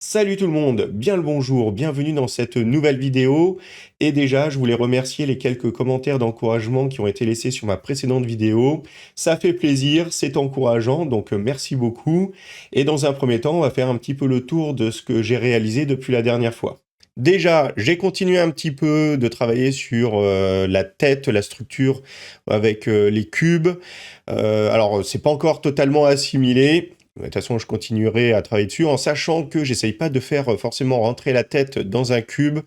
Salut tout le monde, bien le bonjour, bienvenue dans cette nouvelle vidéo. Et déjà, je voulais remercier les quelques commentaires d'encouragement qui ont été laissés sur ma précédente vidéo. Ça fait plaisir, c'est encourageant, donc merci beaucoup. Et dans un premier temps, on va faire un petit peu le tour de ce que j'ai réalisé depuis la dernière fois. Déjà, j'ai continué un petit peu de travailler sur la tête, la structure avec les cubes. Alors, c'est pas encore totalement assimilé. De toute façon, je continuerai à travailler dessus en sachant que j'essaye pas de faire forcément rentrer la tête dans un cube.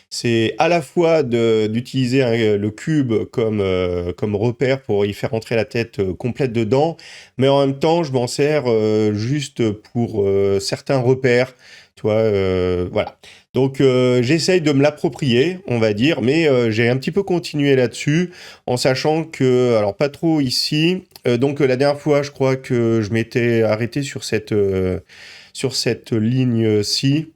C'est à la fois d'utiliser le cube comme repère pour y faire rentrer la tête complète dedans, mais en même temps, je m'en sers juste pour certains repères. Tu vois, voilà. Donc, j'essaye de me l'approprier, on va dire, mais j'ai un petit peu continué là-dessus en sachant que, alors pas trop ici. Donc, la dernière fois, je crois que je m'étais arrêté sur cette ligne-ci.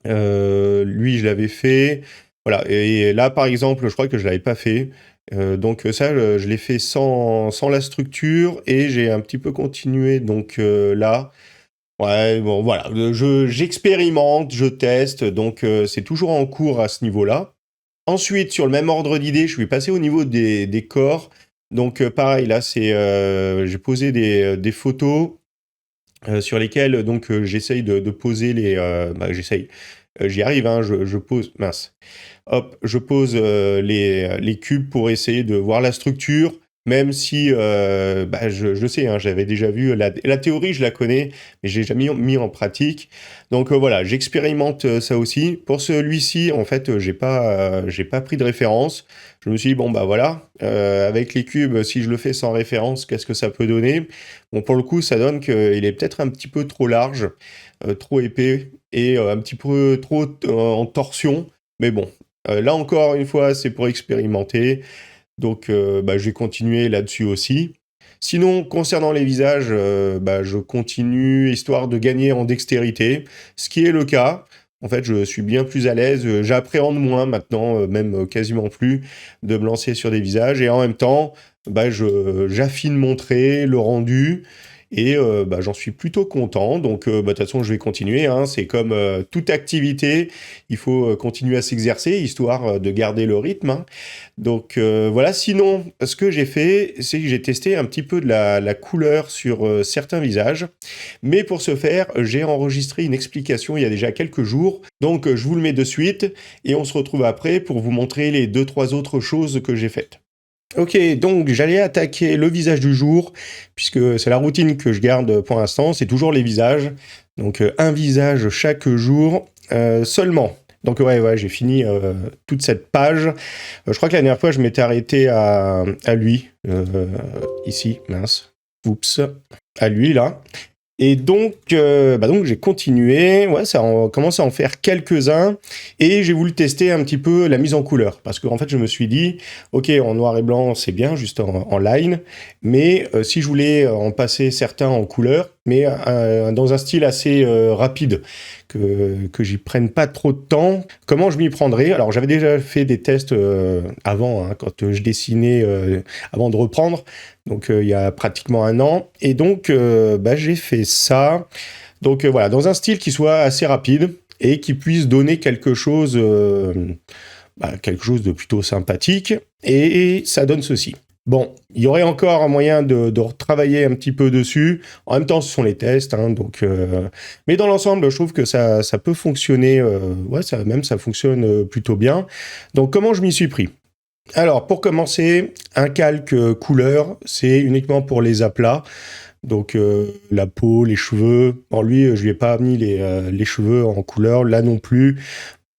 Lui, je l'avais fait. Voilà. Et là, par exemple, je crois que je l'avais pas fait. Donc ça, je l'ai fait sans la structure et j'ai un petit peu continué. Donc là, ouais, bon, voilà. J'expérimente, je teste. Donc c'est toujours en cours à ce niveau-là. Ensuite, sur le même ordre d'idée, je vais passer au niveau des corps. Donc pareil, là, j'ai posé des photos sur lesquelles donc j'essaye de poser j'essaye. J'y arrive, hein, je pose, mince. Hop, je pose les cubes pour essayer de voir la structure, même si je sais, hein, j'avais déjà vu la théorie, je la connais, mais j'ai jamais mis en pratique. Donc voilà, j'expérimente ça aussi. Pour celui-ci, en fait, j'ai pas pris de référence. Je me suis dit, bon bah voilà, avec les cubes, si je le fais sans référence, qu'est-ce que ça peut donner? Bon, pour le coup, ça donne qu'il est peut-être un petit peu trop large, trop épais et un petit peu trop en torsion. Mais bon, là encore une fois, c'est pour expérimenter. Donc, je vais continuer là-dessus aussi. Sinon, concernant les visages, je continue histoire de gagner en dextérité, ce qui est le cas. En fait, je suis bien plus à l'aise, j'appréhende moins maintenant, même quasiment plus, de me lancer sur des visages. Et en même temps, j'affine mon trait, le rendu, et j'en suis plutôt content. Donc, de toute façon, je vais continuer, hein. C'est comme toute activité, il faut continuer à s'exercer, histoire de garder le rythme, hein. Donc voilà, sinon, ce que j'ai fait, c'est que j'ai testé un petit peu de la couleur sur certains visages. Mais pour ce faire, j'ai enregistré une explication il y a déjà quelques jours. Donc je vous le mets de suite et on se retrouve après pour vous montrer les deux, trois autres choses que j'ai faites. Ok, donc j'allais attaquer le visage du jour, puisque c'est la routine que je garde pour l'instant, c'est toujours les visages. Donc un visage chaque jour seulement. Donc ouais, j'ai fini toute cette page. Je crois que la dernière fois, je m'étais arrêté à lui, ici, mince, oups, à lui là. Et donc j'ai continué, ouais, ça a commencé à en faire quelques-uns, et j'ai voulu tester un petit peu la mise en couleur, parce qu'en fait je me suis dit, ok, en noir et blanc c'est bien, juste en line, mais si je voulais en passer certains en couleur, mais dans un style assez rapide, que j'y prenne pas trop de temps, comment je m'y prendrais? Alors j'avais déjà fait des tests avant, hein, quand je dessinais, avant de reprendre, donc il y a pratiquement un an. Et donc j'ai fait ça. Donc voilà, dans un style qui soit assez rapide et qui puisse donner quelque chose de plutôt sympathique. Et ça donne ceci. Bon, il y aurait encore un moyen de retravailler un petit peu dessus. En même temps, ce sont les tests, hein, mais dans l'ensemble, je trouve que ça peut fonctionner. Ouais, ça fonctionne plutôt bien. Donc, comment je m'y suis pris? Alors, pour commencer, un calque couleur, c'est uniquement pour les aplats. Donc, la peau, les cheveux. Bon, lui, je lui ai pas mis les cheveux en couleur, là non plus.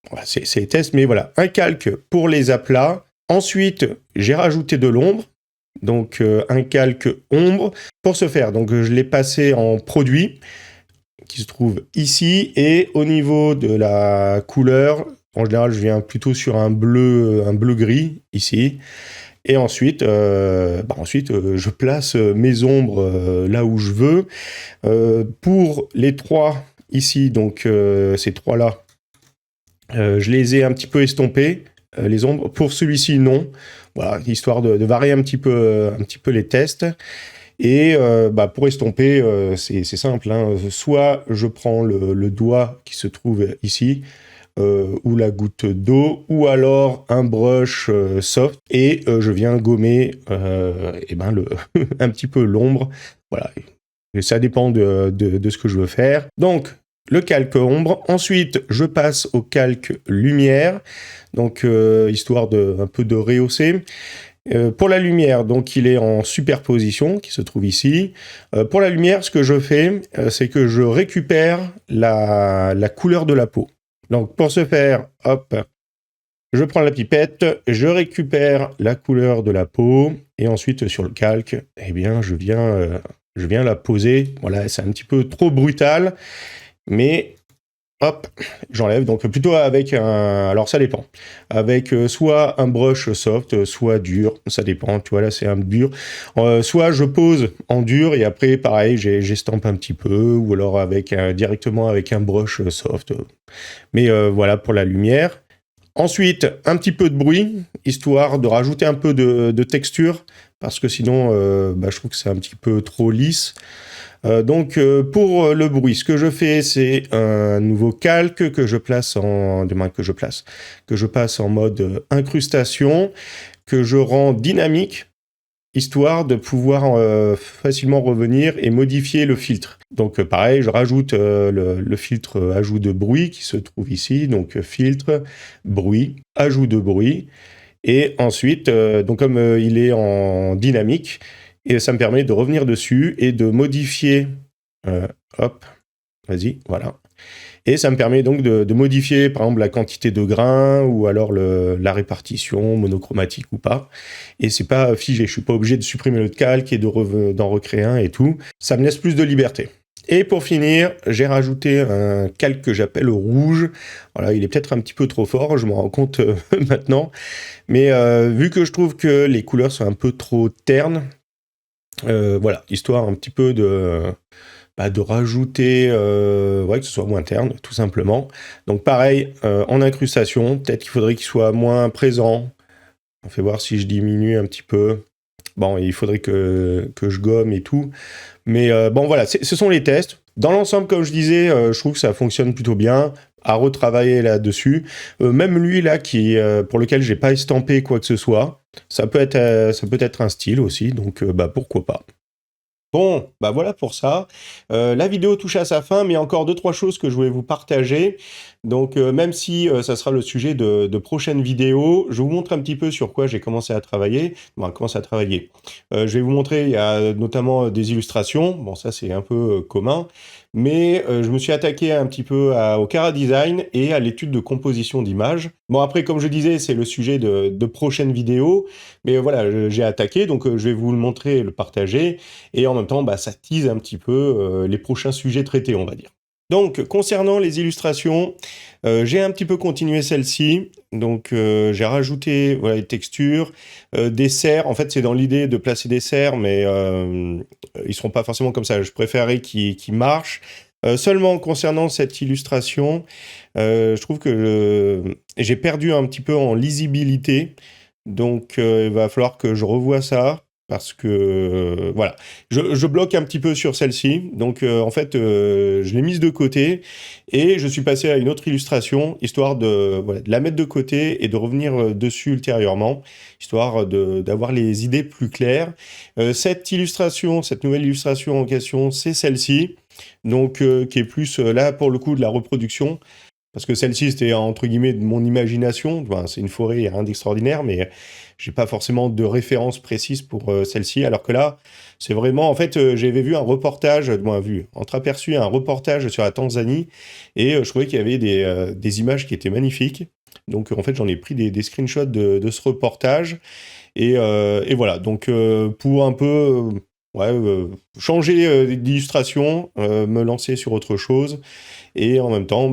Voilà, c'est les tests, mais voilà. Un calque pour les aplats. Ensuite, j'ai rajouté de l'ombre. Donc, un calque ombre. Pour ce faire, donc, je l'ai passé en produit, qui se trouve ici. Et au niveau de la couleur, en général, je viens plutôt sur un bleu gris ici. Et ensuite, je place mes ombres là où je veux. Pour les trois ici, donc ces trois-là, je les ai un petit peu estompés, les ombres. Pour celui-ci, non. Voilà, histoire de varier un petit peu les tests. Et pour estomper, c'est simple, hein. Soit je prends le doigt qui se trouve ici, ou la goutte d'eau, ou alors un brush soft, et je viens gommer un petit peu l'ombre. Voilà, et ça dépend de ce que je veux faire. Donc, le calque ombre. Ensuite, je passe au calque lumière, donc histoire un peu de rehausser. Pour la lumière, donc il est en superposition, qui se trouve ici. Pour la lumière, ce que je fais, c'est que je récupère la couleur de la peau. Donc pour ce faire, hop, je prends la pipette, je récupère la couleur de la peau, et ensuite sur le calque, eh bien je viens la poser. Voilà, c'est un petit peu trop brutal, mais hop, j'enlève. Donc plutôt avec un... Alors ça dépend. Avec soit un brush soft, soit dur. Ça dépend. Tu vois, là c'est un dur. Soit je pose en dur et après, pareil, j'estampe un petit peu. Ou alors directement avec un brush soft. Mais voilà pour la lumière. Ensuite, un petit peu de bruit, histoire de rajouter un peu de texture. Parce que sinon, je trouve que c'est un petit peu trop lisse. Donc pour le bruit, ce que je fais, c'est un nouveau calque que je passe en mode incrustation, que je rends dynamique, histoire de pouvoir facilement revenir et modifier le filtre. Donc pareil, je rajoute le filtre ajout de bruit qui se trouve ici, donc filtre, bruit, ajout de bruit. Et ensuite, donc comme il est en dynamique, et ça me permet de revenir dessus et de modifier, hop, vas-y, voilà. Et ça me permet donc de modifier, par exemple, la quantité de grains ou alors la répartition, monochromatique ou pas. Et c'est pas figé, je suis pas obligé de supprimer le calque et d'en recréer un et tout. Ça me laisse plus de liberté. Et pour finir, j'ai rajouté un calque que j'appelle rouge. Voilà, il est peut-être un petit peu trop fort, je m'en rends compte maintenant. Mais vu que je trouve que les couleurs sont un peu trop ternes, voilà, histoire un petit peu de rajouter, que ce soit moins terne, tout simplement. Donc pareil, en incrustation, peut-être qu'il faudrait qu'il soit moins présent. On fait voir si je diminue un petit peu. Bon, il faudrait que je gomme et tout. Mais voilà, ce sont les tests. Dans l'ensemble, comme je disais, je trouve que ça fonctionne plutôt bien. À retravailler là-dessus. Même lui, là, pour lequel j'ai pas estampé quoi que ce soit, ça peut être un style aussi, donc pourquoi pas. Bon, voilà pour ça. La vidéo touche à sa fin, mais il y a encore 2-3 choses que je voulais vous partager. Donc, même si ça sera le sujet de prochaines vidéos, je vous montre un petit peu sur quoi j'ai commencé à travailler. Je vais vous montrer, il y a notamment des illustrations. Bon, ça, c'est un peu commun. Mais je me suis attaqué un petit peu au Cara Design et à l'étude de composition d'images. Bon, après, comme je disais, c'est le sujet de prochaines vidéos. Mais voilà, j'ai attaqué, donc je vais vous le montrer et le partager. Et en même temps, ça tease un petit peu les prochains sujets traités, on va dire. Donc, concernant les illustrations, j'ai un petit peu continué celle-ci. Donc, j'ai rajouté les textures, des serres. En fait, c'est dans l'idée de placer des serres, mais ils seront pas forcément comme ça. Je préférais qu'ils marchent. Seulement, concernant cette illustration, je trouve que j'ai perdu un petit peu en lisibilité. Donc, il va falloir que je revoie ça. Parce que, voilà, je bloque un petit peu sur celle-ci. Donc, en fait, je l'ai mise de côté et je suis passé à une autre illustration, histoire de la mettre de côté et de revenir dessus ultérieurement, histoire d'avoir les idées plus claires. Cette nouvelle illustration en question, c'est celle-ci, donc qui est plus, là, pour le coup, de la reproduction. Parce que celle-ci, c'était entre guillemets de mon imagination. C'est une forêt, il n'y a rien d'extraordinaire, mais j'ai pas forcément de référence précise pour celle-ci. Alors que là, c'est vraiment... En fait, j'avais vu un reportage, entreaperçu un reportage sur la Tanzanie, et je trouvais qu'il y avait des images qui étaient magnifiques. Donc, en fait, j'en ai pris des screenshots de ce reportage. Et voilà, donc pour un peu... changer d'illustration, me lancer sur autre chose. Et en même temps,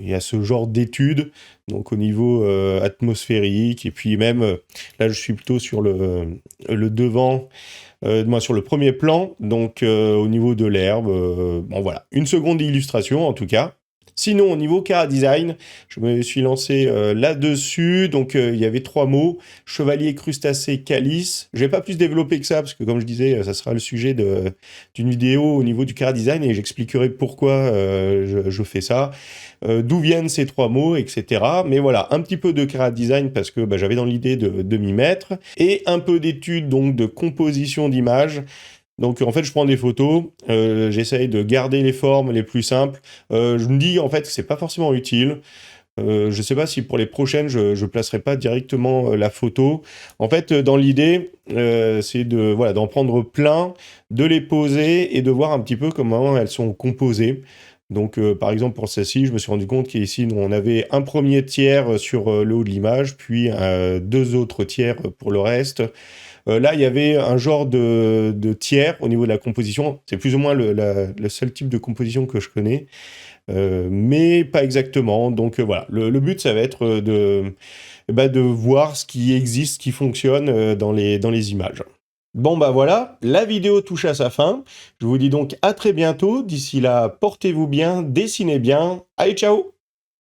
il y a ce genre d'études, donc au niveau atmosphérique, et puis même, là je suis plutôt sur le devant, sur le premier plan, donc au niveau de l'herbe, voilà. Une seconde illustration en tout cas. Sinon, au niveau Chara Design, je me suis lancé là-dessus. Donc, il y avait 3 mots: chevalier, crustacé, calice. Je vais pas plus développer que ça, parce que comme je disais, ça sera le sujet d'une vidéo au niveau du Chara Design, et j'expliquerai pourquoi je fais ça, d'où viennent ces 3 mots, etc. Mais voilà, un petit peu de Chara Design, parce que bah, j'avais dans l'idée de m'y mettre, et un peu d'études donc de composition d'images. Donc en fait, je prends des photos, j'essaye de garder les formes les plus simples. Je me dis en fait que c'est pas forcément utile. Je sais pas si pour les prochaines, je placerai pas directement la photo. En fait, dans l'idée, c'est voilà, d'en prendre plein, de les poser et de voir un petit peu comment elles sont composées. Donc, par exemple, pour celle-ci, je me suis rendu compte qu'ici, on avait un premier tiers sur le haut de l'image, puis 2 autres tiers pour le reste. Là, il y avait un genre de tiers au niveau de la composition. C'est plus ou moins le seul type de composition que je connais, mais pas exactement. Donc voilà, le but, ça va être de voir ce qui existe, ce qui fonctionne dans les images. Bon bah voilà, la vidéo touche à sa fin. Je vous dis donc à très bientôt. D'ici là, portez-vous bien, dessinez bien. Allez, ciao!